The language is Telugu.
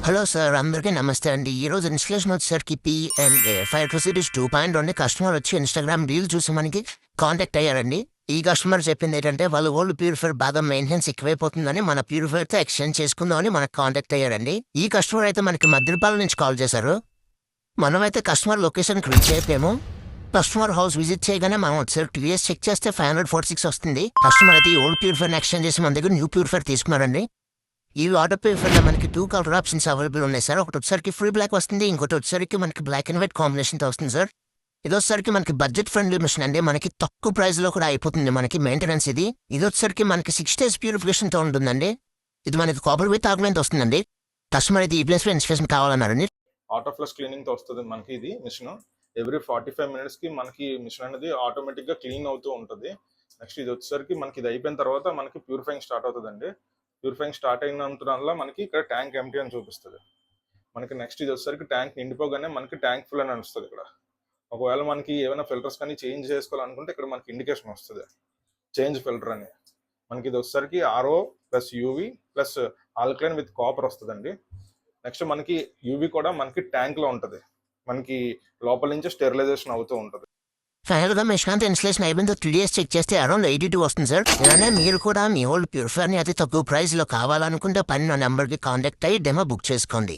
హలో సార్, అందరికీ నమస్తే అండి. ఈరోజు ఇన్స్టలేషన్ వచ్చేసరికి ఫైర్ సిరీస్ 2.2 కస్టమర్ వచ్చి ఇన్స్టాగ్రామ్ రీల్ చూసి మనకి కాంటాక్ట్ అయ్యారండి. ఈ కస్టమర్ చెప్పింది ఏంటంటే వాళ్ళ ఓల్డ్ ప్యూరిఫైర్ బాగా మెయింటెనెన్స్ ఎక్కువైపోతుందని మన ప్యూరిఫైర్తో ఎక్స్చేంజ్ చేసుకుందామని మనకు కాంటాక్ట్ అయ్యారండి. ఈ కస్టమర్ అయితే మనకి మద్దిలపాలెం నుంచి కాల్ చేశారు. మనమైతే కస్టమర్ లొకేషన్కి రీచ్ అయిపోయాము. కస్టమర్ హౌస్ విజిట్ చేయగానే మనం ఒకసారి టీఎస్ చెక్ చేస్తే 546 వస్తుంది. కస్టమర్ అయితే ఈ ఓల్డ్ ప్యూరిఫైర్ ఎక్స్చేంజ్ చేసి మన దగ్గర న్యూ ప్యూరిఫైర్ తీసుకున్నారండి. ఈ వాటర్ ప్యూరిఫైర్లో మనకి 2 కలర్ ఆప్షన్స్ అవైలబుల్ ఉన్నాయి సార్. ఒకటి వచ్చేసరికి ఫుల్ బ్లాక్ వస్తుంది, ఇంకోటి వచ్చేసరికి మనకి బ్లాక్ అండ్ వైట్ కాంబినేషన్తో వస్తుంది సార్. ఇది వచ్చేసరికి మనకి బడ్జెట్ ఫ్రెండ్లీ మిషన్ అండి. మనకి తక్కువ ప్రైస్లో కూడా అయిపోతుంది మనకి మెయింటెనెన్స్. ఇది వచ్చేసరికి మనకి 6 days ప్యూరిఫికేషన్తో ఉంటుందండి. ఇది మనకి కాపర్ విత్ ఆర్గ్మెంట్ వస్తుందండి. కస్టమర్ అయితే ఈ ప్లేస్లో ఇన్స్టలేషన్ కావాలన్నారండి. ఆటో ఫ్లష్ క్లీనింగ్ తో వస్తుంది మనకి ఇది మిషన్. ఎవ్రీ 45 minutes కి మనకి మిషన్ అనేది ఆటోమేటిక్ గా క్లీన్ అవుతూ ఉంటుంది. నెక్స్ట్ ఇది వచ్చేసరికి మనకి ఇది అయిపోయిన తర్వాత మనకి ప్యూరిఫైయింగ్ స్టార్ట్ అవుతుందండి. ప్యూరిఫైయింగ్ స్టార్ట్ అయినంతలో మనకి ఇక్కడ ట్యాంక్ ఎంటీ అని చూపిస్తుంది మనకి. నెక్స్ట్ ఇది వచ్చేసరికి ట్యాంక్ నిండిపోగానే మనకి ట్యాంక్ ఫుల్ అని అనిపిస్తుంది. ఇక్కడ ఒకవేళ మనకి ఏమైనా ఫిల్టర్స్ కానీ చేంజ్ చేసుకోవాలనుకుంటే ఇక్కడ మనకి ఇండికేషన్ వస్తుంది చేంజ్ ఫిల్టర్ అని. మనకి ఇది వచ్చేసరికి RO plus UV plus alkaline with copper వస్తుందండి. నెక్స్ట్ మనకి యూవి కూడా మనకి ట్యాంక్ లో ఉంటుంది. మనకి లోపల నుంచి స్టెరిలైజేషన్ అవుతూ ఉంటుంది. ఫైనల్గా మిషన్ ఇన్స్టలేషన్ అయిపోయిందో 3 days చెక్ చేస్తే అరౌండ్ 82 వస్తుంది సార్. ఇలానే మీరు కూడా మీ ఓల్డ్ ప్యూరిఫైర్ని అతి తక్కువ ప్రైస్లో కావాలనుకుంటే పైన నెంబర్కి కాంటాక్ట్ అయ్యి డెమో బుక్ చేసుకోండి.